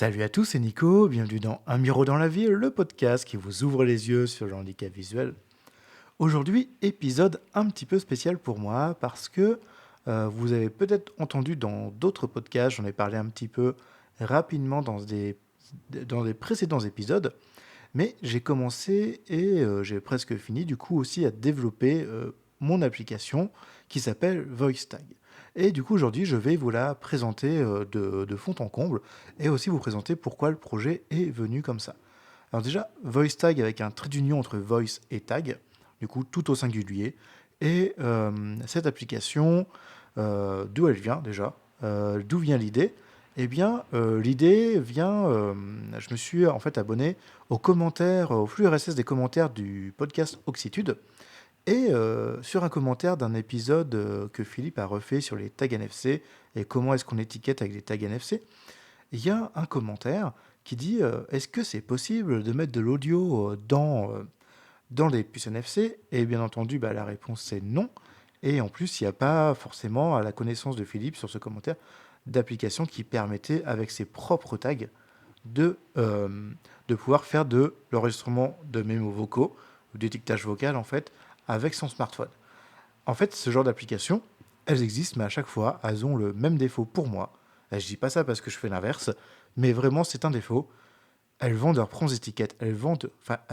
Salut à tous, c'est Nico, bienvenue dans Un Miro dans la ville, le podcast qui vous ouvre les yeux sur le handicap visuel. Aujourd'hui, épisode un petit peu spécial pour moi parce que vous avez peut-être entendu dans d'autres podcasts, j'en ai parlé un petit peu rapidement dans des précédents épisodes, mais j'ai commencé et j'ai presque fini du coup aussi à développer mon application qui s'appelle VoiceTag. Et du coup aujourd'hui je vais vous la présenter de fond en comble et aussi vous présenter pourquoi le projet est venu comme ça. Alors déjà, VoiceTag avec un trait d'union entre voice et tag, du coup tout au singulier. Et cette application, d'où elle vient déjà, d'où vient l'idée. Eh bien, l'idée vient, je me suis en fait abonné aux commentaires, au flux RSS des commentaires du podcast Oxitude, et sur un commentaire d'un épisode que Philippe a refait sur les tags NFC et comment est-ce qu'on étiquette avec les tags NFC, il y a un commentaire qui dit est-ce que c'est possible de mettre de l'audio dans les puces NFC? Et bien entendu, bah, la réponse c'est non. Et en plus, il n'y a pas forcément, à la connaissance de Philippe sur ce commentaire, d'application qui permettait, avec ses propres tags, de, euh, de pouvoir faire de l'enregistrement de mémos vocaux, ou d'étiquetage vocal en fait, avec son smartphone. En fait, ce genre d'applications, elles existent, mais à chaque fois, elles ont le même défaut pour moi. Je dis pas ça parce que je fais l'inverse, mais vraiment, c'est un défaut. Elles vendent leurs propres étiquettes. Elles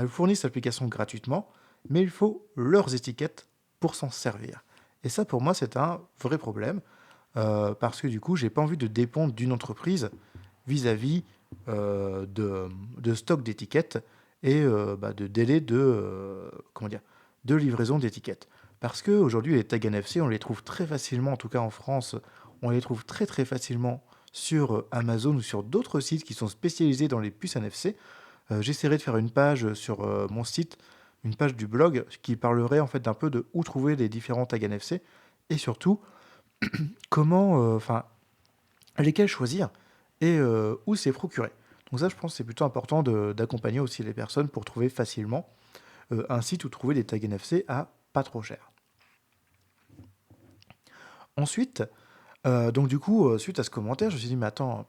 fournissent l'application gratuitement, mais il faut leurs étiquettes pour s'en servir. Et ça, pour moi, c'est un vrai problème, parce que du coup, j'ai pas envie de dépendre d'une entreprise vis-à-vis de stock d'étiquettes et de délai de livraison d'étiquettes. Parce qu'aujourd'hui, les tags NFC, on les trouve très facilement, en tout cas en France, on les trouve très très facilement sur Amazon ou sur d'autres sites qui sont spécialisés dans les puces NFC. J'essaierai de faire une page sur mon site, une page du blog qui parlerait en fait d'un peu de où trouver les différents tags NFC et surtout lesquels choisir et où c'est procuré. Donc ça, je pense que c'est plutôt important d'accompagner aussi les personnes pour trouver facilement un site où trouver des tags NFC à pas trop cher. Ensuite, donc du coup, suite à ce commentaire, je me suis dit, mais attends,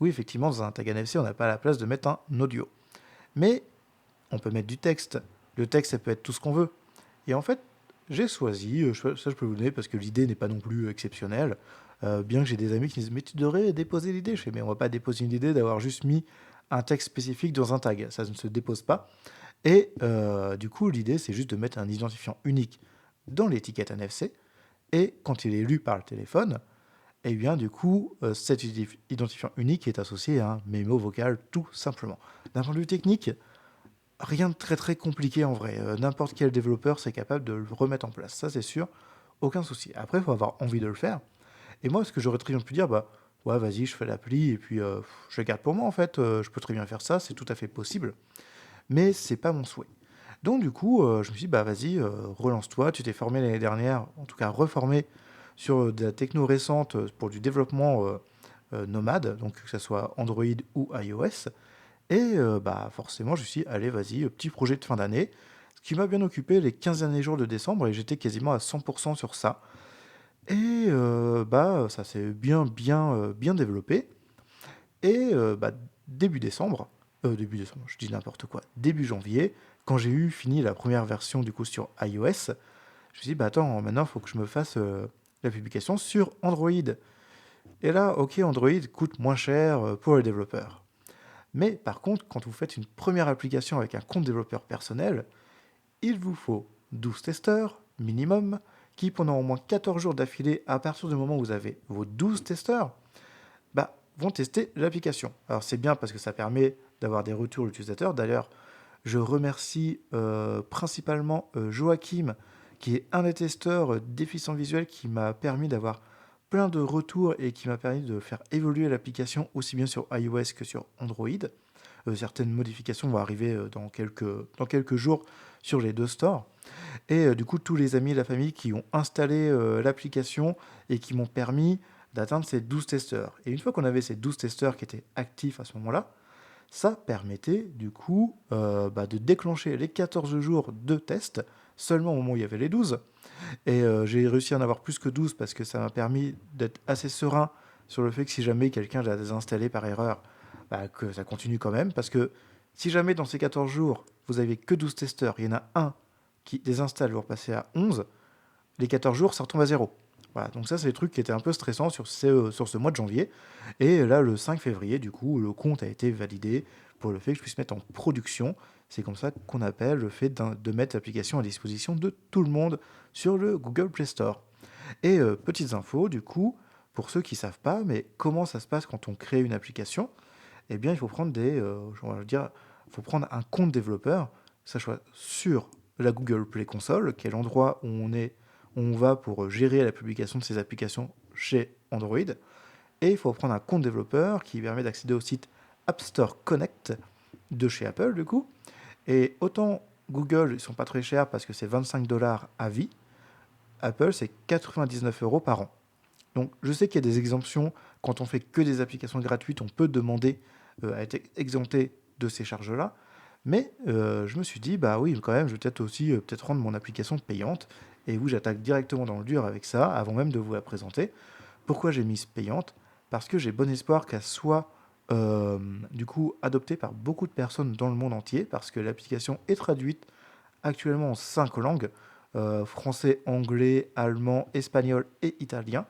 oui, effectivement, dans un tag NFC, on n'a pas la place de mettre un audio. Mais on peut mettre du texte. Le texte, ça peut être tout ce qu'on veut. Et en fait, j'ai choisi, ça je peux vous le donner parce que l'idée n'est pas non plus exceptionnelle, bien que j'ai des amis qui disent mais tu devrais déposer l'idée. Je fais mais on va pas déposer une idée d'avoir juste mis un texte spécifique dans un tag, ça ne se dépose pas. Et du coup, l'idée c'est juste de mettre un identifiant unique dans l'étiquette NFC, et quand il est lu par le téléphone, et bien du coup, cet identifiant unique est associé à un mémo vocal tout simplement. D'un point de vue technique, rien de très très compliqué en vrai. N'importe quel développeur c'est capable de le remettre en place, ça c'est sûr, aucun souci. Après, il faut avoir envie de le faire. Et moi, ce que j'aurais très bien pu dire, bah ouais, vas-y, je fais l'appli et puis je la garde pour moi en fait. Je peux très bien faire ça, c'est tout à fait possible. Mais c'est pas mon souhait. Donc du coup, je me suis dit, bah vas-y, relance-toi. Tu t'es formé l'année dernière, en tout cas reformé sur de la techno récente pour du développement nomade, donc que ce soit Android ou iOS. Et bah forcément, je me suis dit, allez, vas-y, petit projet de fin d'année. Ce qui m'a bien occupé les 15 derniers jours de décembre, et j'étais quasiment à 100% sur ça. Et bah ça s'est bien développé. Et début décembre, je dis n'importe quoi, début janvier, quand j'ai eu fini la première version du coup sur iOS, je me suis dit, bah attends, maintenant il faut que je me fasse la publication sur Android. Et là, ok, Android coûte moins cher pour les développeurs. Mais par contre, quand vous faites une première application avec un compte développeur personnel, il vous faut 12 testeurs minimum qui, pendant au moins 14 jours d'affilée, à partir du moment où vous avez vos 12 testeurs, bah, vont tester l'application. Alors c'est bien parce que ça permet d'avoir des retours d'utilisateurs. D'ailleurs, je remercie principalement Joachim, qui est un des testeurs déficients visuels, qui m'a permis d'avoir plein de retours et qui m'a permis de faire évoluer l'application aussi bien sur iOS que sur Android. Certaines modifications vont arriver dans quelques jours sur les deux stores. Et du coup, tous les amis et la famille qui ont installé l'application et qui m'ont permis d'atteindre ces 12 testeurs. Et une fois qu'on avait ces 12 testeurs qui étaient actifs à ce moment-là, ça permettait du coup de déclencher les 14 jours de test seulement au moment où il y avait les 12. Et j'ai réussi à en avoir plus que 12 parce que ça m'a permis d'être assez serein sur le fait que si jamais quelqu'un l'a désinstallé par erreur, que ça continue quand même, parce que si jamais dans ces 14 jours, vous avez que 12 testeurs, il y en a un qui désinstalle, vous repassez à 11, les 14 jours, ça retombe à zéro. Voilà, donc ça, c'est des trucs qui étaient un peu stressants sur ce mois de janvier. Et là, le 5 février, du coup, le compte a été validé pour le fait que je puisse mettre en production. C'est comme ça qu'on appelle le fait de mettre l'application à disposition de tout le monde sur le Google Play Store. Et petites infos, du coup, pour ceux qui ne savent pas, mais comment ça se passe quand on crée une application? Eh bien, il faut prendre il faut prendre un compte développeur, que ça soit sur la Google Play Console, qui est l'endroit où on va pour gérer la publication de ces applications chez Android. Et il faut prendre un compte développeur qui permet d'accéder au site App Store Connect de chez Apple, du coup. Et autant Google, ils sont pas très chers parce que c'est 25 $ à vie. Apple, c'est 99 € par an. Donc, je sais qu'il y a des exemptions. Quand on fait que des applications gratuites, on peut demander à être exempté de ces charges-là. Mais je me suis dit, bah oui, quand même, je vais peut-être aussi peut-être rendre mon application payante. Et oui, j'attaque directement dans le dur avec ça, avant même de vous la présenter. Pourquoi j'ai mis payante? Parce que j'ai bon espoir qu'elle soit du coup adoptée par beaucoup de personnes dans le monde entier, parce que l'application est traduite actuellement en 5 langues, français, anglais, allemand, espagnol et italien.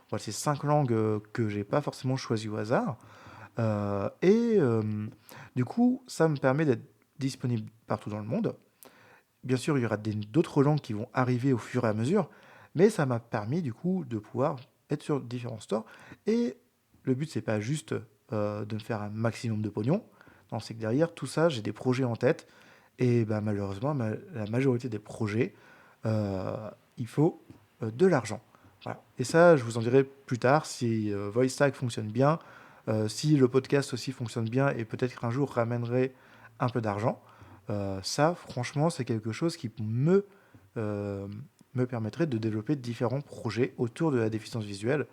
Voilà, c'est 5 langues que j'ai pas forcément choisies au hasard. Et du coup, ça me permet d'être disponible partout dans le monde. Bien sûr, il y aura d'autres langues qui vont arriver au fur et à mesure, mais ça m'a permis du coup de pouvoir être sur différents stores. Et le but, c'est pas juste de me faire un maximum de pognon. Non, c'est que derrière tout ça, j'ai des projets en tête. Et bah, malheureusement, la majorité des projets, il faut de l'argent. Voilà. Et ça, je vous en dirai plus tard si VoiceTag fonctionne bien, si le podcast aussi fonctionne bien et peut-être qu'un jour ramènerai un peu d'argent. Ça, franchement, c'est quelque chose qui euh, me permettrait de développer différents projets autour de la déficience visuelle.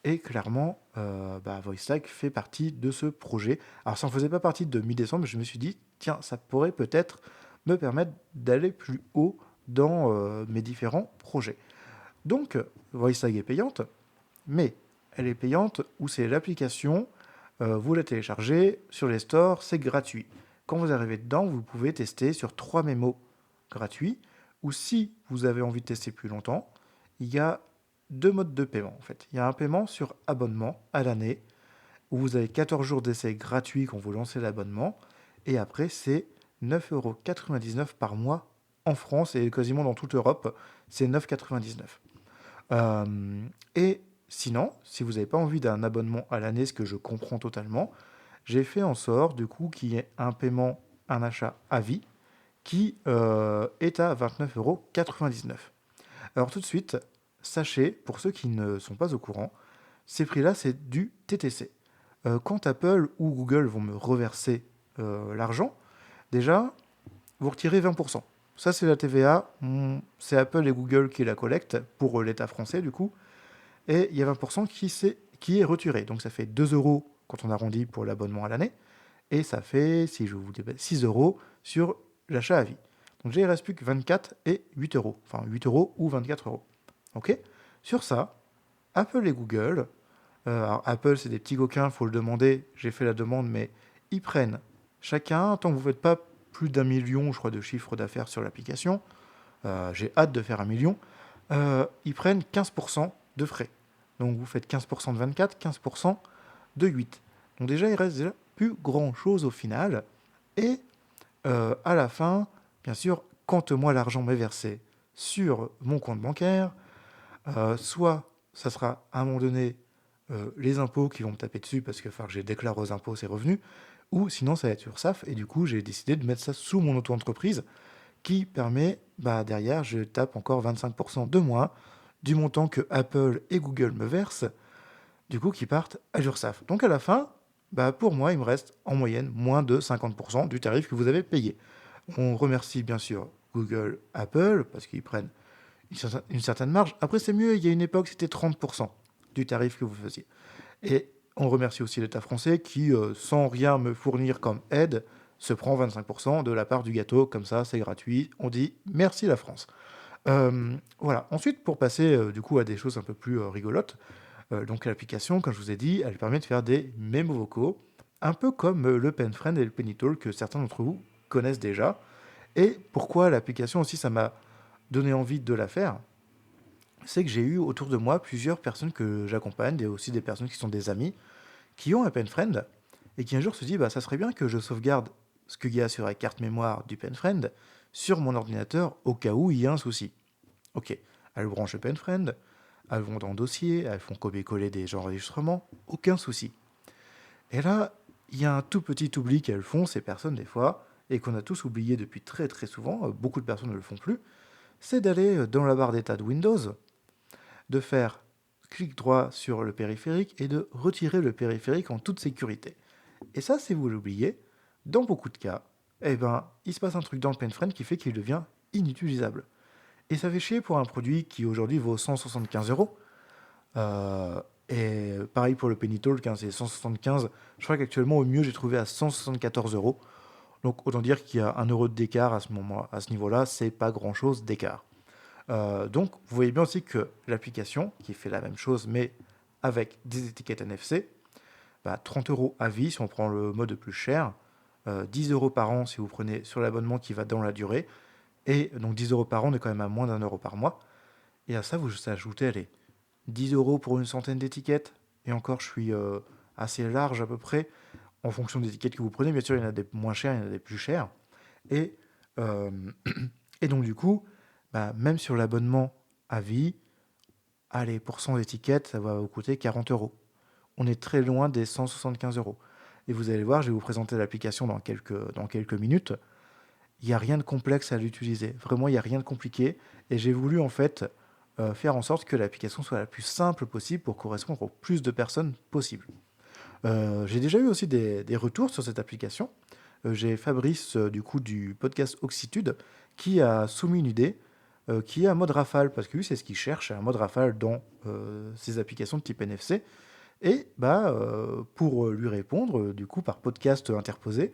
Et clairement, VoiceTag fait partie de ce projet. Alors, ça ne faisait pas partie de mi-décembre, mais je me suis dit, tiens, ça pourrait peut-être me permettre d'aller plus haut dans mes différents projets. Donc, VoiceTag est payante, mais elle est payante où c'est l'application, vous la téléchargez sur les stores, c'est gratuit. Quand vous arrivez dedans, vous pouvez tester sur 3 mémos gratuits, ou si vous avez envie de tester plus longtemps, il y a deux modes de paiement en fait. Il y a un paiement sur abonnement à l'année, où vous avez 14 jours d'essai gratuits quand vous lancez l'abonnement, et après c'est 9,99 € par mois en France et quasiment dans toute l'Europe, c'est 9,99 €. Et sinon, si vous n'avez pas envie d'un abonnement à l'année, ce que je comprends totalement, j'ai fait en sorte du coup qu'il y ait un paiement, un achat à vie qui est à 29,99 €. Alors tout de suite, sachez, pour ceux qui ne sont pas au courant, ces prix-là, c'est du TTC. Quand Apple ou Google vont me reverser l'argent, déjà, vous retirez 20%. Ça, c'est la TVA. C'est Apple et Google qui la collectent pour l'État français, du coup. Et il y a 20% qui est retiré. Donc ça fait 2 € quand on arrondit pour l'abonnement à l'année. Et ça fait, si je vous dis 6 € sur l'achat à vie. Donc il ne reste plus que 24 et 8 euros. Enfin 8 € ou 24 euros. OK. Sur ça, Apple et Google, alors Apple c'est des petits coquins, il faut le demander, j'ai fait la demande, mais ils prennent chacun, tant que vous ne faites pas plus d'1 million, je crois, de chiffre d'affaires sur l'application, j'ai hâte de faire 1 million, ils prennent 15% de frais. Donc vous faites 15% de 24, 15% de 8. Donc déjà, il reste déjà plus grand-chose au final. Et à la fin, bien sûr, quand moi l'argent m'est versé sur mon compte bancaire, soit ça sera à un moment donné les impôts qui vont me taper dessus parce que enfin, je déclare aux impôts ces revenus, ou sinon ça va être URSSAF, et du coup j'ai décidé de mettre ça sous mon auto-entreprise qui permet, derrière, je tape encore 25% de moins du montant que Apple et Google me versent, du coup qui partent à l'URSSAF. Donc à la fin, pour moi, il me reste en moyenne moins de 50% du tarif que vous avez payé. On remercie bien sûr Google, Apple, parce qu'ils prennent une certaine marge. Après, c'est mieux, il y a une époque, c'était 30% du tarif que vous faisiez. Et on remercie aussi l'État français qui, sans rien me fournir comme aide, se prend 25% de la part du gâteau, comme ça, c'est gratuit. On dit merci la France. Voilà. Ensuite, pour passer du coup à des choses un peu plus rigolotes, donc l'application, comme je vous ai dit, elle permet de faire des mémos vocaux. un peu comme le PenFriend et le Pennytool que certains d'entre vous connaissent déjà. Et pourquoi l'application aussi, ça m'a donné envie de la faire, c'est que j'ai eu autour de moi plusieurs personnes que j'accompagne, et aussi des personnes qui sont des amis, qui ont un PenFriend, et qui un jour se disent, bah, ça serait bien que je sauvegarde ce qu'il y a sur la carte mémoire du PenFriend sur mon ordinateur au cas où il y a un souci. Ok, elles branchent le PenFriend, elles vont dans le dossier, elles font copier-coller des enregistrements, aucun souci. Et là, il y a un tout petit oubli qu'elles font, ces personnes, des fois, et qu'on a tous oublié depuis très très souvent, beaucoup de personnes ne le font plus, c'est d'aller dans la barre d'état de Windows, de faire clic droit sur le périphérique et de retirer le périphérique en toute sécurité. Et ça, si vous l'oubliez, dans beaucoup de cas, eh ben, il se passe un truc dans le PenFriend qui fait qu'il devient inutilisable. Et ça fait chier pour un produit qui aujourd'hui vaut 175 euros. Et pareil pour le Pennytool, c'est 175. Je crois qu'actuellement, au mieux, j'ai trouvé à 174 euros. Donc autant dire qu'il y a 1 euro d'écart à ce niveau-là, c'est pas grand-chose d'écart. Donc vous voyez bien aussi que l'application, qui fait la même chose, mais avec des étiquettes NFC, 30 euros à vie si on prend le mode le plus cher, 10 euros par an si vous prenez sur l'abonnement qui va dans la durée, et donc 10 euros par an, on est quand même à moins d'1 euro par mois. Et à ça, vous ajoutez, allez, 10 euros pour une centaine d'étiquettes, et encore, je suis assez large à peu près, en fonction des étiquettes que vous prenez. Bien sûr, il y en a des moins chères, il y en a des plus chères. Et, euh, et donc, du coup, même sur l'abonnement à vie, allez, pour 100 étiquettes, ça va vous coûter 40 euros. On est très loin des 175 euros. Et vous allez voir, je vais vous présenter l'application dans quelques minutes. Il n'y a rien de complexe à l'utiliser. Vraiment, il n'y a rien de compliqué. Et j'ai voulu, en fait, faire en sorte que l'application soit la plus simple possible pour correspondre au plus de personnes possible. J'ai déjà eu aussi des retours sur cette application. J'ai Fabrice, du coup, du podcast Oxitude, qui a soumis une idée qui est un mode rafale, parce que lui, c'est ce qu'il cherche, un mode rafale dans ses applications de type NFC. Et pour lui répondre, du coup, par podcast interposé,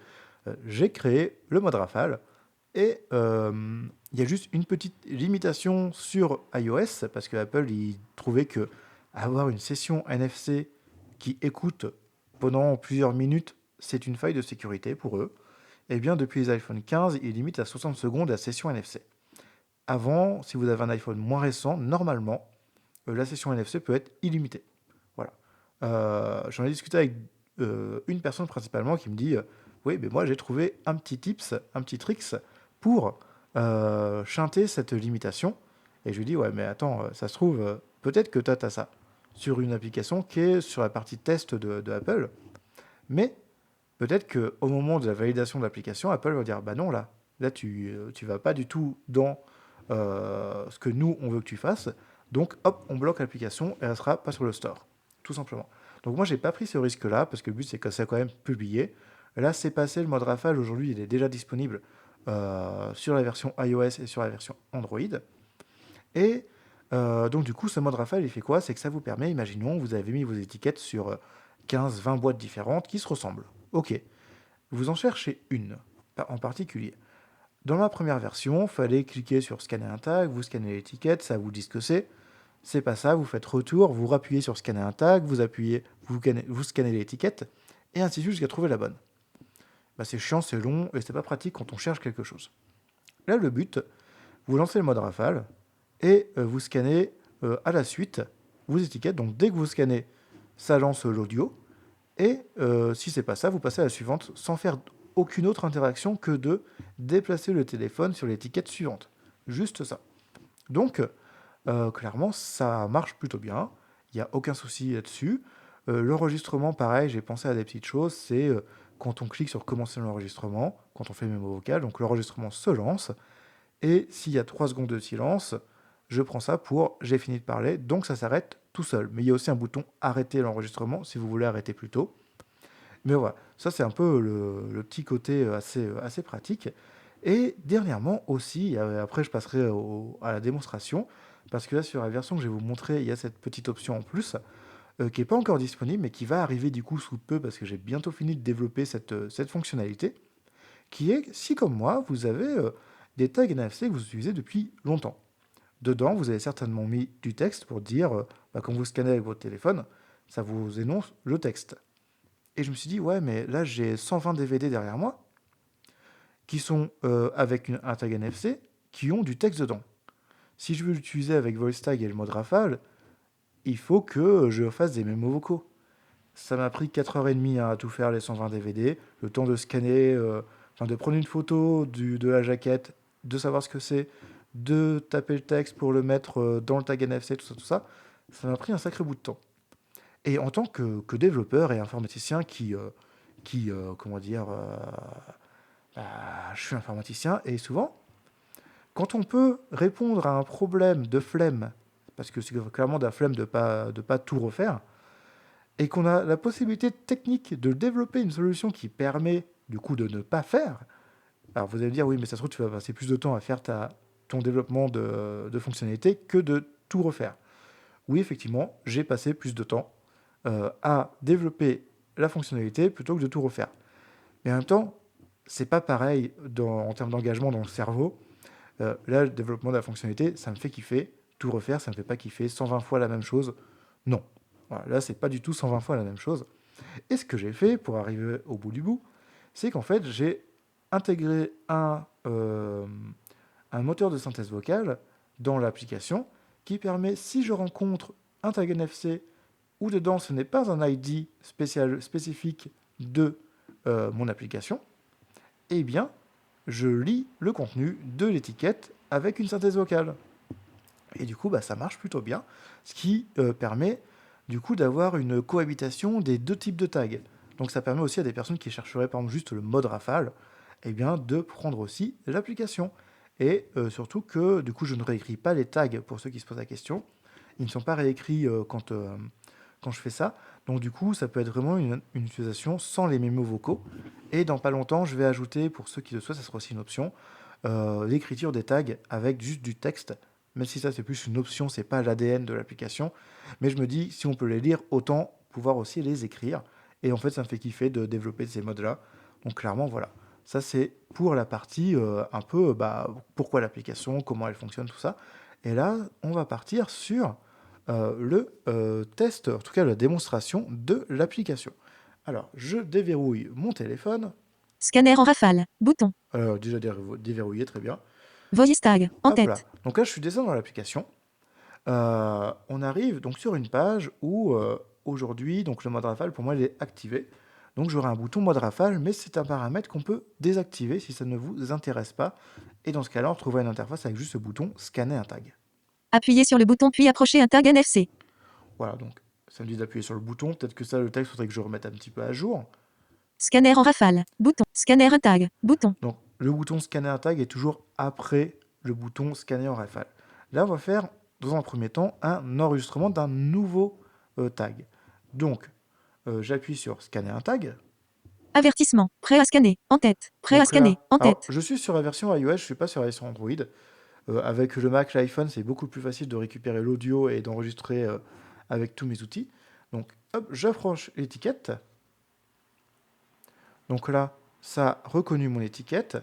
j'ai créé le mode rafale. Et il y a juste une petite limitation sur iOS, parce que Apple il trouvait que avoir une session NFC qui écoute pendant plusieurs minutes, c'est une faille de sécurité pour eux. Et bien, depuis les iPhone 15, ils limitent à 60 secondes la session NFC. Avant, si vous avez un iPhone moins récent, normalement, la session NFC peut être illimitée. Voilà. J'en ai discuté avec une personne principalement qui me dit oui, mais moi j'ai trouvé un petit tips, un petit tricks pour chanter cette limitation. Et je lui dis ouais, mais attends, ça se trouve, peut-être que tu as ça sur une application qui est sur la partie test de Apple, mais peut-être qu'au moment de la validation de l'application, Apple va dire bah non, là tu vas pas du tout dans ce que nous on veut que tu fasses. Donc hop, on bloque l'application et elle sera pas sur le store, tout simplement. Donc moi j'ai pas pris ce risque-là parce que le but c'est que ça quand même publié. Là c'est passé le mode rafale aujourd'hui, il est déjà disponible sur la version iOS et sur la version Android. Et donc du coup ce mode rafale il fait quoi? C'est que ça vous permet, imaginons vous avez mis vos étiquettes sur 15-20 boîtes différentes qui se ressemblent. Ok, vous en cherchez une en particulier. Dans la première version, il fallait cliquer sur scanner un tag, vous scannez l'étiquette, ça vous dit ce que c'est. C'est pas ça, vous faites retour, vous rappuyez sur scanner un tag, vous scannez l'étiquette, et ainsi de suite jusqu'à trouver la bonne. C'est chiant, c'est long, et c'est pas pratique quand on cherche quelque chose. Là, le but, vous lancez le mode rafale, et vous scannez à la suite vos étiquettes. Donc dès que vous scannez, ça lance l'audio, et si c'est pas ça, vous passez à la suivante sans faire aucune autre interaction que de déplacer le téléphone sur l'étiquette suivante. Juste ça. Donc, clairement, ça marche plutôt bien. Il n'y a aucun souci là-dessus. L'enregistrement, pareil, j'ai pensé à des petites choses. C'est quand on clique sur commencer l'enregistrement, quand on fait le mémo vocal, donc l'enregistrement se lance. Et s'il y a 3 secondes de silence, je prends ça pour j'ai fini de parler, donc ça s'arrête tout seul. Mais il y a aussi un bouton arrêter l'enregistrement si vous voulez arrêter plus tôt. Mais voilà, ça c'est un peu le petit côté assez pratique. Et dernièrement aussi, après je passerai à la démonstration, parce que là sur la version que je vais vous montrer, il y a cette petite option en plus, qui n'est pas encore disponible, mais qui va arriver du coup sous peu, parce que j'ai bientôt fini de développer cette fonctionnalité, qui est, si comme moi, vous avez des tags NFC que vous utilisez depuis longtemps. Dedans, vous avez certainement mis du texte pour dire, quand vous scannez avec votre téléphone, ça vous énonce le texte. Et je me suis dit, ouais, mais là, j'ai 120 DVD derrière moi qui sont avec un tag NFC qui ont du texte dedans. Si je veux l'utiliser avec VoiceTag et le mode rafale, il faut que je fasse des mémos vocaux. Ça m'a pris 4h30 à tout faire, les 120 DVD, le temps de scanner, de prendre une photo de la jaquette, de savoir ce que c'est, de taper le texte pour le mettre dans le tag NFC, tout ça, tout ça. Ça m'a pris un sacré bout de temps. Et en tant que développeur et informaticien comment dire, je suis informaticien et souvent, quand on peut répondre à un problème de flemme, parce que c'est clairement de la flemme de pas tout refaire, et qu'on a la possibilité technique de développer une solution qui permet du coup de ne pas faire, alors vous allez me dire, oui, mais ça se trouve, tu vas passer plus de temps à faire ton développement de fonctionnalités que de tout refaire. Oui, effectivement, j'ai passé plus de temps à développer la fonctionnalité plutôt que de tout refaire. Mais en même temps, c'est pas pareil en termes d'engagement dans le cerveau. Là, le développement de la fonctionnalité, ça me fait kiffer. Tout refaire, ça me fait pas kiffer. 120 fois la même chose, non. Voilà, là, c'est pas du tout 120 fois la même chose. Et ce que j'ai fait pour arriver au bout du bout, c'est qu'en fait, j'ai intégré un moteur de synthèse vocale dans l'application qui permet, si je rencontre un tag NFC où dedans ce n'est pas un ID spécifique de mon application, eh bien, je lis le contenu de l'étiquette avec une synthèse vocale. Et du coup, ça marche plutôt bien, ce qui permet du coup d'avoir une cohabitation des deux types de tags. Donc ça permet aussi à des personnes qui chercheraient par exemple juste le mode rafale, eh bien, de prendre aussi l'application. Et surtout que du coup, je ne réécris pas les tags pour ceux qui se posent la question. Ils ne sont pas réécrits quand je fais ça. Donc du coup, ça peut être vraiment une utilisation sans les mémos vocaux. Et dans pas longtemps, je vais ajouter, pour ceux qui le souhaitent, ça sera aussi une option, l'écriture des tags avec juste du texte. Même si ça, c'est plus une option, c'est pas l'ADN de l'application. Mais je me dis, si on peut les lire, autant pouvoir aussi les écrire. Et en fait, ça me fait kiffer de développer ces modes-là. Donc clairement, voilà. Ça, c'est pour la partie un peu, pourquoi l'application, comment elle fonctionne, tout ça. Et là, on va partir sur le test, en tout cas la démonstration de l'application. Alors, je déverrouille mon téléphone. Scanner en rafale. Bouton. Alors, déjà déverrouillé, très bien. Voice tag. En Hop là. tête. Donc là, je suis descendu dans l'application. On arrive donc sur une page où aujourd'hui, donc le mode rafale, pour moi, il est activé. Donc j'aurai un bouton mode rafale, mais c'est un paramètre qu'on peut désactiver si ça ne vous intéresse pas. Et dans ce cas-là, on retrouvera une interface avec juste ce bouton scanner un tag. Appuyez sur le bouton puis approchez un tag NFC. Voilà, donc ça me dit d'appuyer sur le bouton. Peut-être que ça, le texte, faudrait que je remette un petit peu à jour. Scanner en rafale. Bouton. Scanner un tag. Bouton. Donc le bouton scanner un tag est toujours après le bouton scanner en rafale. Là, on va faire dans un premier temps un enregistrement d'un nouveau tag. Donc j'appuie sur scanner un tag. Avertissement. Prêt à scanner. En tête. Prêt à Donc scanner. là, En alors tête. je suis sur la version iOS, je ne suis pas sur la version Android. Avec le Mac, l'iPhone, c'est beaucoup plus facile de récupérer l'audio et d'enregistrer avec tous mes outils. Donc hop, j'approche l'étiquette. Donc là, ça a reconnu mon étiquette.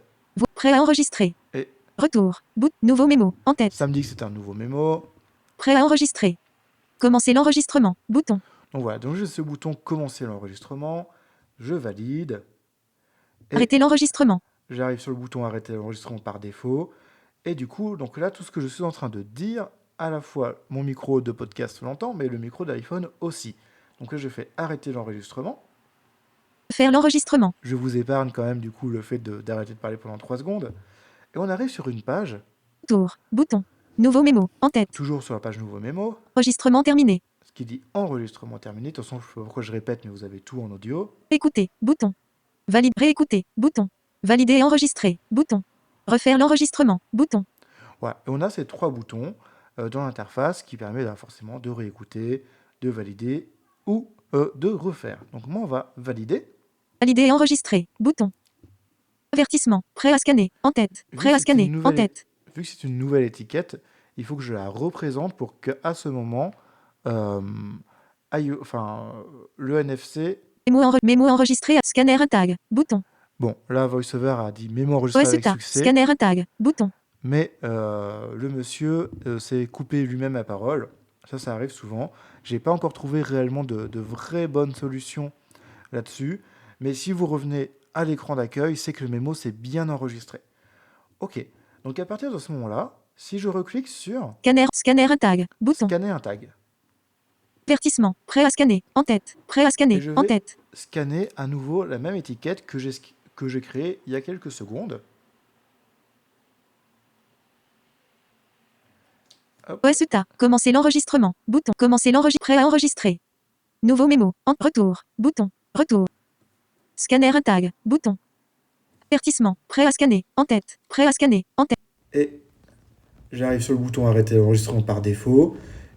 Prêt à enregistrer. Et Retour. Nouveau mémo. En tête. ça me dit que c'est un nouveau mémo. Prêt à enregistrer. Commencer l'enregistrement. Bouton. Donc voilà, donc j'ai ce bouton commencer l'enregistrement. Je valide. Et Arrêter l'enregistrement. j'arrive sur le bouton arrêter l'enregistrement par défaut. Et du coup, donc là, tout ce que je suis en train de dire, à la fois mon micro de podcast l'entend, mais le micro d'iPhone aussi. Donc là, je fais arrêter l'enregistrement. Faire l'enregistrement. Je vous épargne quand même du coup le fait d'arrêter de parler pendant 3 secondes. Et on arrive sur une page, Tour. Bouton. Nouveau mémo. En tête. toujours sur la page nouveau mémo, Enregistrement terminé. ce qui dit enregistrement terminé. De toute façon, je sais pas pourquoi je répète, mais vous avez tout en audio. Écouter. Bouton. Valide. Réécouter. Bouton. Valider et enregistrer. Bouton. Refaire l'enregistrement. Bouton. Voilà. Et on a ces 3 boutons dans l'interface qui permet forcément de réécouter, de valider ou de refaire. Donc moi, on va valider. Valider et enregistrer. Bouton. Avertissement. Prêt à scanner. En tête. Vu Prêt que à c'est une scanner. En nouvelle, tête. vu que c'est une nouvelle étiquette, il faut que je la représente pour qu'à ce moment, euh, le NFC. Mémo enregistré. Scanner un tag. Bouton. Bon, là, VoiceOver a dit mémo enregistré avec OSTA. succès. Scanner un tag. Bouton. Mais le monsieur s'est coupé lui-même la parole. Ça arrive souvent. J'ai pas encore trouvé réellement de vraies bonnes solutions là-dessus. Mais si vous revenez à l'écran d'accueil, c'est que le mémo s'est bien enregistré. Ok, donc à partir de ce moment-là, si je reclique sur Scanner un tag. Bouton. scanner un tag, Avertissement. Prêt à scanner. En tête. Prêt à et scanner. je En vais tête. scanner à nouveau la même étiquette que j'ai créée il y a quelques secondes. Hop, OSUTA. Commencer l'enregistrement. Bouton. Commencer l'enregistrement. Prêt à enregistrer. Nouveau mémo. Retour. Bouton. Retour. Scanner un tag. Bouton. Avertissement. Prêt à scanner. En tête. Prêt à scanner. En tête. et j'arrive sur le bouton arrêter l'enregistrement par défaut.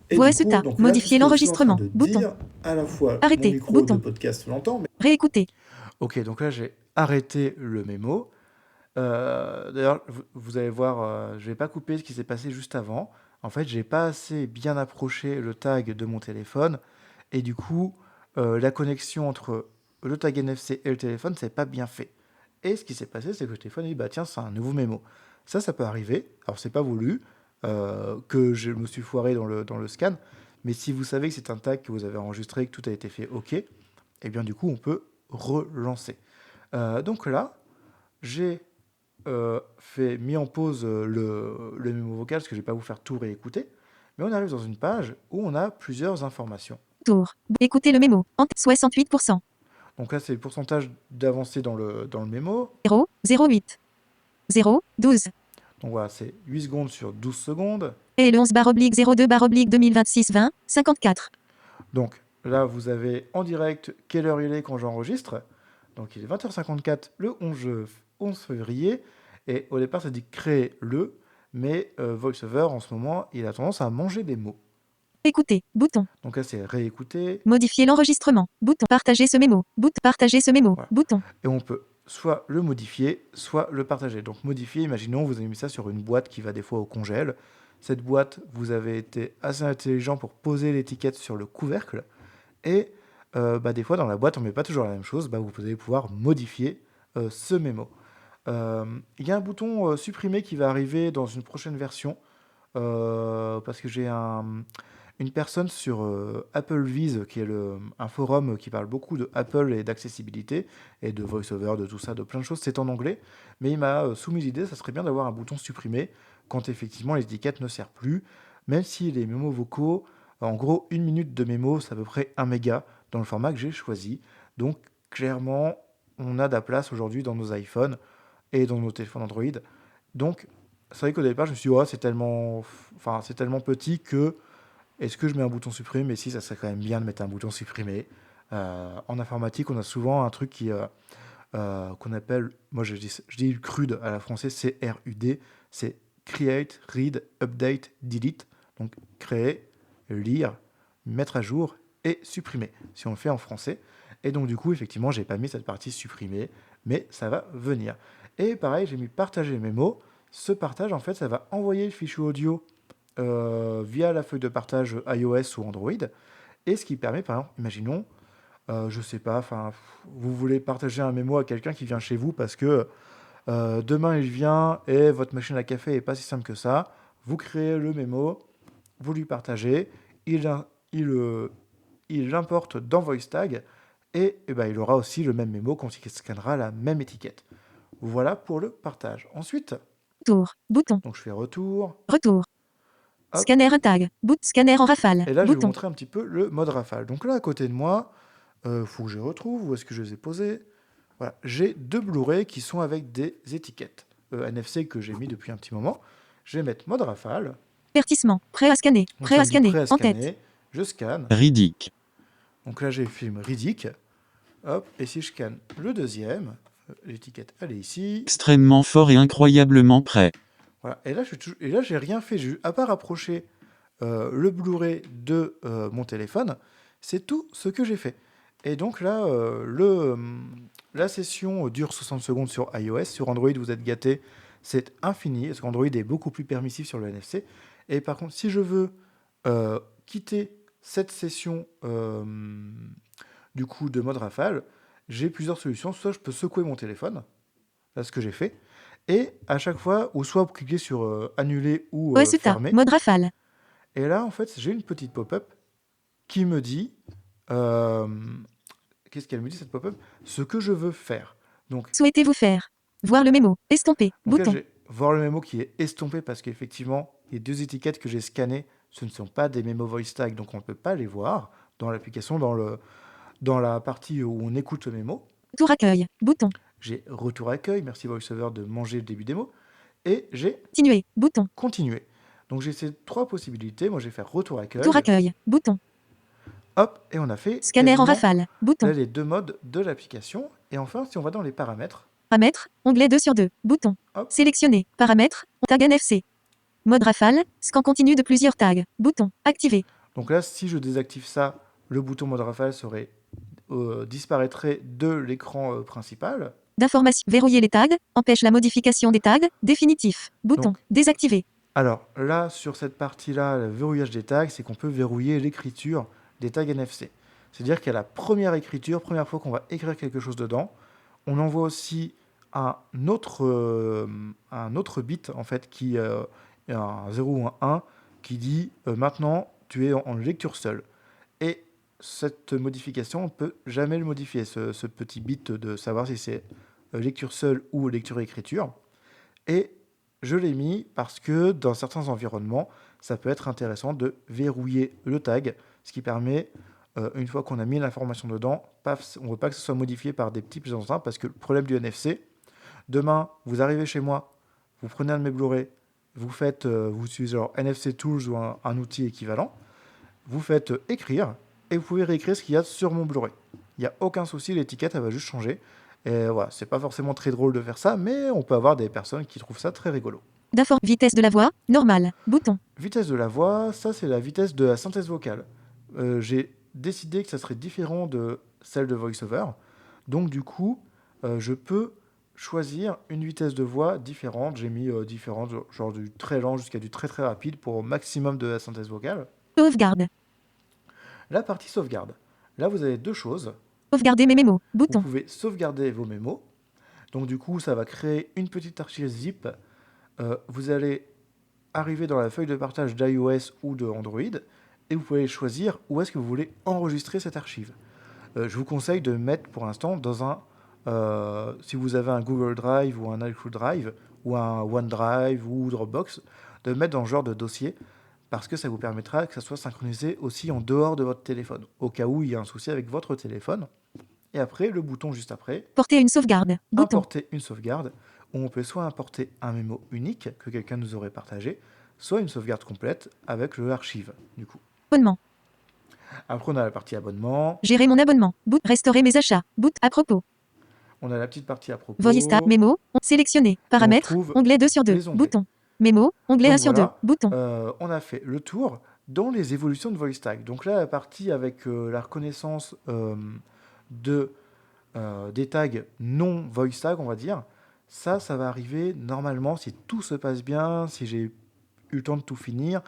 Et Voix du coup, SETA. donc là, tout ce Modifier que je suis en train l'enregistrement. de Bouton. dire, à la fois mon Arrêter. micro de Bouton. podcast l'entend, mais... Réécouter. Ok, donc là, j'ai arrêté le mémo. D'ailleurs, vous allez voir, je vais pas couper ce qui s'est passé juste avant. En fait, j'ai pas assez bien approché le tag de mon téléphone. Et du coup, la connexion entre le tag NFC et le téléphone, c'est pas bien fait. Et ce qui s'est passé, c'est que le téléphone dit, bah tiens, c'est un nouveau mémo. Ça peut arriver. Alors, c'est pas voulu, que je me suis foiré dans le scan. Mais si vous savez que c'est un tag que vous avez enregistré, que tout a été fait OK, et bien du coup, on peut relancer. Donc là, j'ai mis en pause le mémo vocal, parce que je ne vais pas vous faire tout réécouter. Mais on arrive dans une page où on a plusieurs informations. Tour. Écoutez le mémo. 68%. Donc là, c'est le pourcentage d'avancée dans le mémo. 0, 08. 0, 12. Donc voilà, c'est 8 secondes sur 12 secondes. Et le 11/02/2026 20, 54. Donc là, vous avez en direct quelle heure il est quand j'enregistre. Donc il est 20h54 le 11 février. Et au départ, ça dit créer le. Mais VoiceOver, en ce moment, il a tendance à manger des mots. Écoutez. Bouton. Donc là, c'est réécouter. Modifier l'enregistrement. Bouton. Partager ce mémo. Bouton. Partager ce mémo. Voilà. Bouton. Et on peut soit le modifier, soit le partager. Donc modifier, imaginons, vous avez mis ça sur une boîte qui va des fois au congèle. Cette boîte, vous avez été assez intelligent pour poser l'étiquette sur le couvercle. Et des fois, dans la boîte, on ne met pas toujours la même chose. Vous allez pouvoir modifier ce mémo. Il y a un bouton supprimer qui va arriver dans une prochaine version. Parce que j'ai une personne sur AppleVis, qui est un forum qui parle beaucoup de Apple et d'accessibilité, et de VoiceOver, de tout ça, de plein de choses. C'est en anglais, mais il m'a soumis l'idée, ça serait bien d'avoir un bouton supprimer quand effectivement l'étiquette ne sert plus, même si les mémos vocaux, en gros, 1 minute de mémo, c'est à peu près 1 méga dans le format que j'ai choisi. Donc, clairement, on a de la place aujourd'hui dans nos iPhones et dans nos téléphones Android. Donc, c'est vrai qu'au départ, je me suis dit, oh, c'est tellement petit que est-ce que je mets un bouton supprimer? Mais si, ça serait quand même bien de mettre un bouton supprimer. En informatique, on a souvent un truc qu'on appelle, moi je dis CRUD à la française, c'est CRUD, c'est Create, Read, Update, Delete. Donc créer, lire, mettre à jour et supprimer, si on le fait en français. Et donc du coup, effectivement, j'ai pas mis cette partie supprimer, mais ça va venir. Et pareil, j'ai mis partager mes mots. Ce partage, en fait, ça va envoyer le fichier audio via la feuille de partage iOS ou Android. Et ce qui permet, par exemple, imaginons, je sais pas, vous voulez partager un mémo à quelqu'un qui vient chez vous parce que demain il vient et votre machine à café est pas si simple que ça. Vous créez le mémo, vous lui partagez, il l'importe dans VoiceTag et ben, il aura aussi le même mémo quand il scannera la même étiquette. Voilà pour le partage. Ensuite, Tour. Bouton. donc je fais retour. Retour. Hop. Scanner un tag. Scanner en rafale. Et là, je vais vous Bouton. montrer un petit peu le mode rafale. Donc là, à côté de moi, faut que je retrouve où est-ce que je les ai posés. Voilà, j'ai 2 Blu-ray qui sont avec des étiquettes NFC que j'ai mis depuis un petit moment. Je vais mettre mode rafale. Avertissement. Prêt à scanner. Donc Prêt ça à me dit scanner. prêt à En tête. scanner. Je scanne. Ridic. Donc là, j'ai le film Riddick. Hop, et si je scanne le deuxième, l'étiquette, elle est ici. Extrêmement fort et incroyablement prêt. Voilà. Et là, j'ai rien fait, à part approcher le Blu-ray de mon téléphone. C'est tout ce que j'ai fait. Et donc là, la session dure 60 secondes sur iOS. Sur Android, vous êtes gâtés, c'est infini, parce qu'Android est beaucoup plus permissif sur le NFC. Et par contre, si je veux quitter cette session du coup de mode rafale, j'ai plusieurs solutions. Soit je peux secouer mon téléphone, là ce que j'ai fait, et à chaque fois, ou soit cliquer sur annuler ou OSUTA. fermer. Mode rafale. Et là, en fait, j'ai une petite pop-up qui me dit qu'est-ce qu'elle me dit cette pop-up? Ce que je veux faire. Donc Souhaitez-vous faire? Voir le mémo. Estomper. Donc là, Bouton. j'ai voir le mémo qui est estompé parce qu'effectivement, les deux étiquettes que j'ai scannées, ce ne sont pas des mémos voice tag, donc on ne peut pas les voir dans l'application, dans la partie où on écoute le mémo. Tour accueil. Bouton. J'ai retour accueil, merci VoiceOver de manger le début des mots, et j'ai Continuer. Bouton. continué. Donc j'ai ces trois possibilités. Moi, j'ai fait retour accueil, Tour accueil. Bouton. hop, et on a fait Scanner en quasiment rafale. là Bouton. les deux modes de l'application. Et enfin, si on va dans les paramètres, Paramètres. Onglet 2 sur 2. Bouton. hop, Sélectionner. Paramètres. Tag NFC. Mode rafale. Scan continu de plusieurs tags. Bouton. Activé. donc là, si je désactive ça, le bouton mode rafale disparaîtrait de l'écran principal. D'information. Verrouiller les tags. Empêche la modification des tags. Définitif. Bouton. Donc, Désactiver. alors là, sur cette partie-là, le verrouillage des tags, c'est qu'on peut verrouiller l'écriture des tags NFC. C'est-à-dire qu'à la première écriture, première fois qu'on va écrire quelque chose dedans, on envoie aussi un autre bit, en fait, qui est un 0 ou un 1, qui dit maintenant, tu es en lecture seule. Et cette modification, on ne peut jamais le modifier, ce petit bit de savoir si c'est lecture seule ou lecture-écriture. Et je l'ai mis parce que dans certains environnements, ça peut être intéressant de verrouiller le tag, ce qui permet, une fois qu'on a mis l'information dedans, paf, on ne veut pas que ce soit modifié par des petits plus anciens, parce que le problème du NFC, demain, vous arrivez chez moi, vous prenez un de mes Blu-ray, vous utilisez genre NFC Tools ou un outil équivalent, vous faites écrire, et vous pouvez réécrire ce qu'il y a sur mon Blu-ray. Il n'y a aucun souci, l'étiquette, elle va juste changer. Et voilà, c'est pas forcément très drôle de faire ça, mais on peut avoir des personnes qui trouvent ça très rigolo. Vitesse de la voix. Normale. Bouton. Vitesse de la voix, ça c'est la vitesse de la synthèse vocale. J'ai décidé que ça serait différent de celle de VoiceOver. Donc du coup, je peux choisir une vitesse de voix différente. J'ai mis différentes, genre du très lent jusqu'à du très très rapide pour au maximum de la synthèse vocale. Sauvegarde. La partie sauvegarde. Là, vous avez deux choses. Sauvegarder mes mémos. Vous Bouton. pouvez sauvegarder vos mémos. Donc du coup, ça va créer une petite archive zip. Vous allez arriver dans la feuille de partage d'iOS ou de Android et vous pouvez choisir où est-ce que vous voulez enregistrer cette archive. Je vous conseille de mettre pour l'instant dans si vous avez un Google Drive ou un iCloud Drive ou un OneDrive ou Dropbox, de mettre dans ce genre de dossier parce que ça vous permettra que ça soit synchronisé aussi en dehors de votre téléphone, au cas où il y a un souci avec votre téléphone. Et après, le bouton juste après, Porter une sauvegarde. Bouton. importer une sauvegarde, où on peut soit importer un mémo unique que quelqu'un nous aurait partagé, soit une sauvegarde complète avec le archive, du coup. Abonnement. Après, on a la partie abonnement, Gérer mon abonnement. Restaurer mes achats. À propos. on a la petite partie à propos, Voicesta. Mémo. Sélectionner. Paramètres. trouve Onglet 2 sur 2. les onglets. Bouton. Mémo. Onglet Donc 1 sur 2. voilà, Bouton. on a fait le tour dans les évolutions de VoiceTag. Donc là, la partie avec la reconnaissance des tags non VoiceTag, on va dire, ça va arriver normalement, si tout se passe bien, si j'ai eu le temps de tout finir,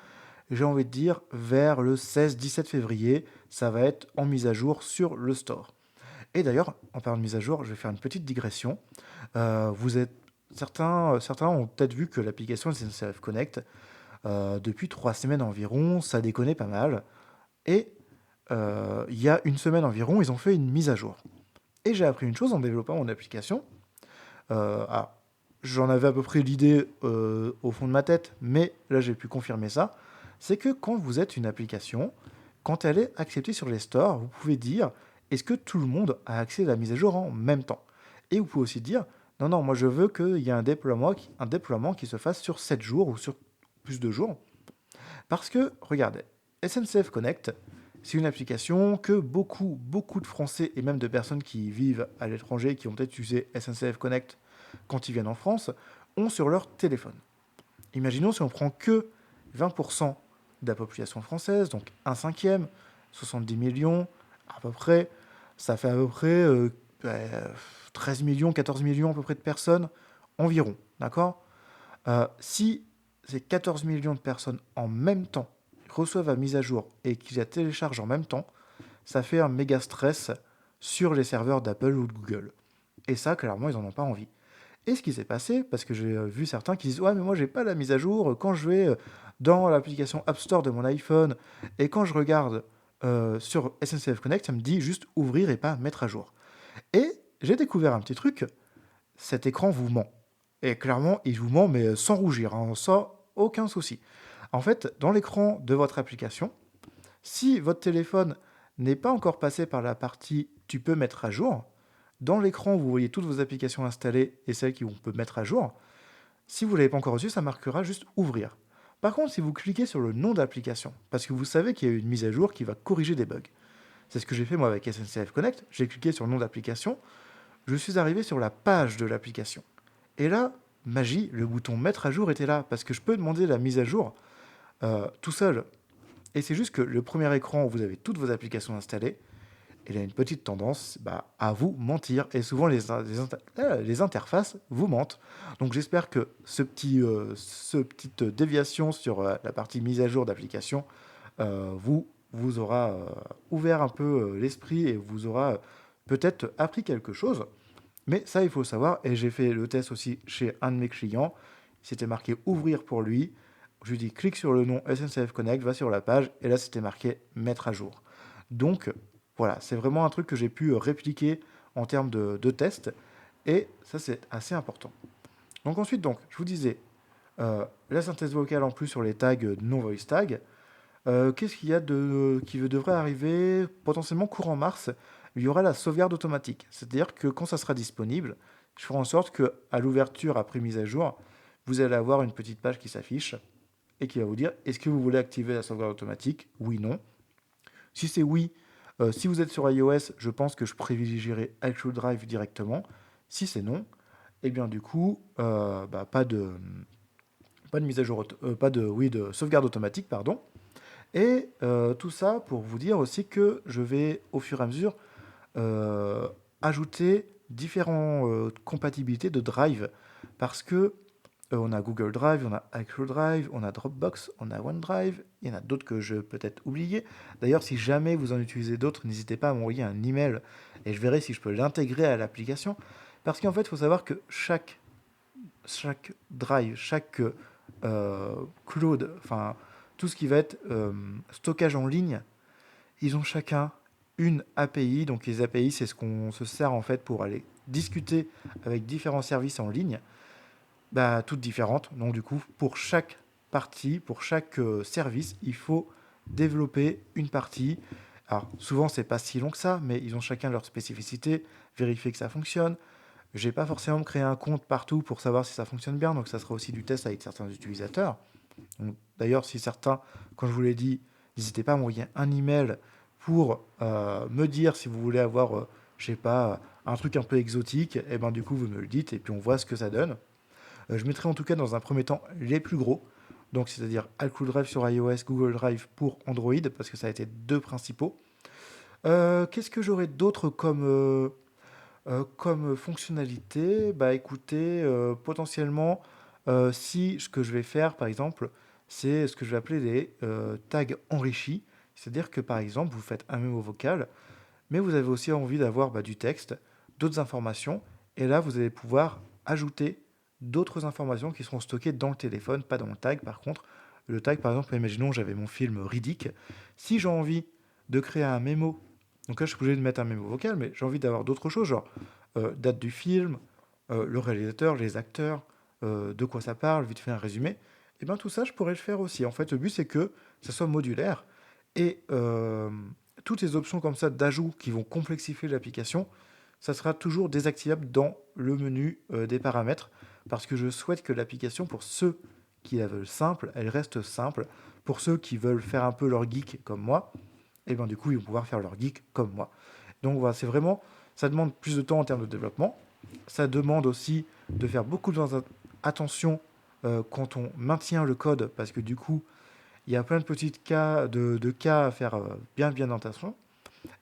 j'ai envie de dire vers le 16-17 février, ça va être en mise à jour sur le store. Et d'ailleurs, en parlant de mise à jour, je vais faire une petite digression. Certains ont peut-être vu que l'application SNCF Connect, depuis 3 semaines environ, ça déconnait pas mal. Et il y a une semaine environ, ils ont fait une mise à jour. Et j'ai appris une chose en développant mon application. J'en avais à peu près l'idée au fond de ma tête, mais là j'ai pu confirmer ça. C'est que quand vous êtes une application, quand elle est acceptée sur les stores, vous pouvez dire est-ce que tout le monde a accès à la mise à jour en même temps. Et vous pouvez aussi dire non, moi je veux qu'il y ait un déploiement qui se fasse sur 7 jours ou sur plus de jours. Parce que, regardez, SNCF Connect, c'est une application que beaucoup de Français et même de personnes qui vivent à l'étranger, qui ont peut-être utilisé SNCF Connect quand ils viennent en France, ont sur leur téléphone. Imaginons si on prend que 20% de la population française, donc un cinquième, 70 millions à peu près, ça fait à peu près 13 millions, 14 millions à peu près de personnes environ, d'accord Si ces 14 millions de personnes en même temps reçoivent la mise à jour et qu'ils la téléchargent en même temps, ça fait un méga stress sur les serveurs d'Apple ou de Google. Et ça, clairement, ils n'en ont pas envie. Et ce qui s'est passé, parce que j'ai vu certains qui disent « Ouais, mais moi, j'ai pas la mise à jour. Quand je vais dans l'application App Store de mon iPhone et quand je regarde sur SNCF Connect, ça me dit juste ouvrir et pas mettre à jour. Et j'ai découvert un petit truc, cet écran vous ment. Et clairement, il vous ment, mais sans rougir, hein, sans aucun souci. En fait, dans l'écran de votre application, si votre téléphone n'est pas encore passé par la partie tu peux mettre à jour, dans l'écran, vous voyez toutes vos applications installées et celles qu'on peut mettre à jour. Si vous ne l'avez pas encore reçu, ça marquera juste ouvrir. Par contre, si vous cliquez sur le nom d'application, parce que vous savez qu'il y a eu une mise à jour qui va corriger des bugs, c'est ce que j'ai fait moi avec SNCF Connect, j'ai cliqué sur le nom d'application, je suis arrivé sur la page de l'application. Et là, magie, le bouton mettre à jour était là, parce que je peux demander la mise à jour tout seul. Et c'est juste que le premier écran où vous avez toutes vos applications installées, il a une petite tendance à vous mentir. Et souvent, les interfaces vous mentent. Donc j'espère que ce petite déviation sur la partie mise à jour d'application vous aura ouvert un peu l'esprit et vous aura peut-être appris quelque chose. Mais ça, il faut le savoir. Et j'ai fait le test aussi chez un de mes clients. C'était marqué ouvrir pour lui. Je lui dis clique sur le nom SNCF Connect, va sur la page. Et là, c'était marqué mettre à jour. Donc, voilà, c'est vraiment un truc que j'ai pu répliquer en termes de test. Et ça, c'est assez important. Donc ensuite, je vous disais, la synthèse vocale en plus sur les tags non-voice tag. Qu'est-ce qu'il y a qui devrait arriver potentiellement courant mars? Il y aura la sauvegarde automatique. C'est-à-dire que quand ça sera disponible, je ferai en sorte qu'à l'ouverture après mise à jour, vous allez avoir une petite page qui s'affiche et qui va vous dire est-ce que vous voulez activer la sauvegarde automatique? Oui, non. Si c'est oui, si vous êtes sur iOS, je pense que je privilégierai iCloud Drive directement. Si c'est non, eh bien du coup, pas de mise à jour, de sauvegarde automatique, pardon. Et tout ça pour vous dire aussi que je vais au fur et à mesure ajouter différentes compatibilités de Drive parce que on a Google Drive, on a iCloud Drive, on a Dropbox, on a OneDrive, il y en a d'autres que je peut-être oublié. D'ailleurs, si jamais vous en utilisez d'autres, n'hésitez pas à m'envoyer un email et je verrai si je peux l'intégrer à l'application. Parce qu'en fait, il faut savoir que chaque drive, chaque cloud, enfin tout ce qui va être stockage en ligne, ils ont chacun une API. Donc les API, c'est ce qu'on se sert en fait pour aller discuter avec différents services en ligne, toutes différentes. Donc du coup, pour chaque partie, pour chaque service, il faut développer une partie. Alors souvent, c'est pas si long que ça, mais ils ont chacun leur spécificité, vérifier que ça fonctionne. J'ai pas forcément créé un compte partout pour savoir si ça fonctionne bien, donc ça sera aussi du test avec certains utilisateurs. D'ailleurs, si certains, quand je vous l'ai dit, n'hésitez pas à m'envoyer un email pour me dire si vous voulez avoir, je sais pas, un truc un peu exotique, et ben du coup vous me le dites et puis on voit ce que ça donne. Je mettrai en tout cas dans un premier temps les plus gros, donc c'est-à-dire iCloud Drive sur iOS, Google Drive pour Android, parce que ça a été deux principaux. Qu'est-ce que j'aurais d'autre comme fonctionnalité? Bah écoutez, potentiellement, si ce que je vais faire, par exemple, c'est ce que je vais appeler des tags enrichis. C'est-à-dire que, par exemple, vous faites un mémo vocal, mais vous avez aussi envie d'avoir du texte, d'autres informations, et là, vous allez pouvoir ajouter d'autres informations qui seront stockées dans le téléphone, pas dans le tag. Par contre, le tag, par exemple, imaginons j'avais mon film Riddick. Si j'ai envie de créer un mémo, donc là, je suis obligé de mettre un mémo vocal, mais j'ai envie d'avoir d'autres choses, genre date du film, le réalisateur, les acteurs, de quoi ça parle, vite fait un résumé. Et bien tout ça, je pourrais le faire aussi. En fait, le but, c'est que ça soit modulaire et toutes les options comme ça d'ajout qui vont complexifier l'application, ça sera toujours désactivable dans le menu des paramètres parce que je souhaite que l'application, pour ceux qui la veulent simple, elle reste simple. Pour ceux qui veulent faire un peu leur geek comme moi, et bien du coup, ils vont pouvoir faire leur geek comme moi. Donc voilà, c'est vraiment, ça demande plus de temps en termes de développement. Ça demande aussi de faire beaucoup attention quand on maintient le code parce que du coup, il y a plein de petits cas, de cas à faire bien attention.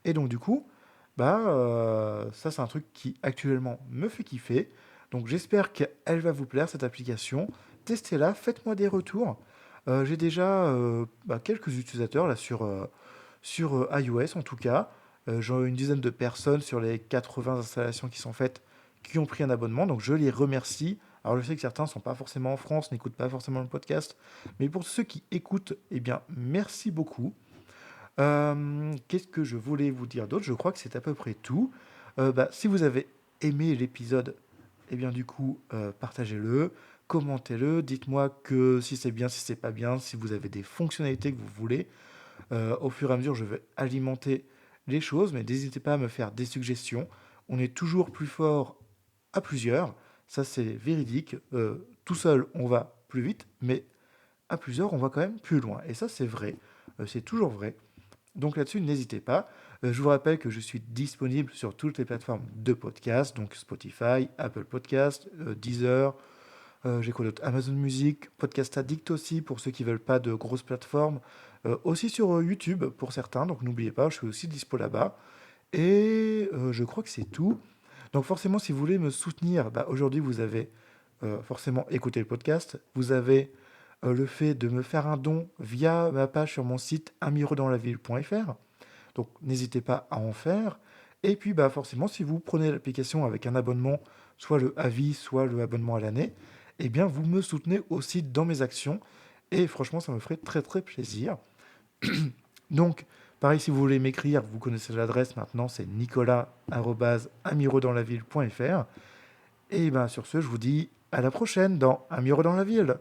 Et donc du coup, ça c'est un truc qui actuellement me fait kiffer. Donc j'espère qu'elle va vous plaire cette application. Testez-la, faites-moi des retours. J'ai déjà quelques utilisateurs là sur iOS en tout cas. J'ai une dizaine de personnes sur les 80 installations qui sont faites qui ont pris un abonnement. Donc je les remercie. Alors je sais que certains ne sont pas forcément en France, n'écoutent pas forcément le podcast. Mais pour ceux qui écoutent, eh bien merci beaucoup. Qu'est-ce que je voulais vous dire d'autre? Je crois que c'est à peu près tout. Si vous avez aimé l'épisode, eh bien du coup, partagez-le, commentez-le, dites-moi que si c'est bien, si c'est pas bien, si vous avez des fonctionnalités que vous voulez. Au fur et à mesure, je vais alimenter les choses, mais n'hésitez pas à me faire des suggestions. On est toujours plus fort à plusieurs, ça c'est véridique. Tout seul, on va plus vite, mais à plusieurs, on va quand même plus loin. Et ça, c'est vrai, c'est toujours vrai. Donc là-dessus, n'hésitez pas. Je vous rappelle que je suis disponible sur toutes les plateformes de podcast, donc Spotify, Apple Podcast, Deezer, j'ai quoi d'autre? Amazon Music, Podcast Addict aussi, pour ceux qui veulent pas de grosses plateformes. Aussi sur YouTube pour certains, donc n'oubliez pas, je suis aussi dispo là-bas. Et je crois que c'est tout. Donc forcément, si vous voulez me soutenir, aujourd'hui vous avez forcément écouté le podcast. Vous avez le fait de me faire un don via ma page sur mon site unmirodanslaville.fr. Donc n'hésitez pas à en faire. Et puis forcément, si vous prenez l'application avec un abonnement, soit le avis, soit le abonnement à l'année, eh bien vous me soutenez aussi dans mes actions. Et franchement, ça me ferait très très plaisir. Donc, pareil, si vous voulez m'écrire, vous connaissez l'adresse maintenant, c'est nicolas@unmirodanslaville.fr. Et sur ce, je vous dis à la prochaine dans Un Miro dans la ville.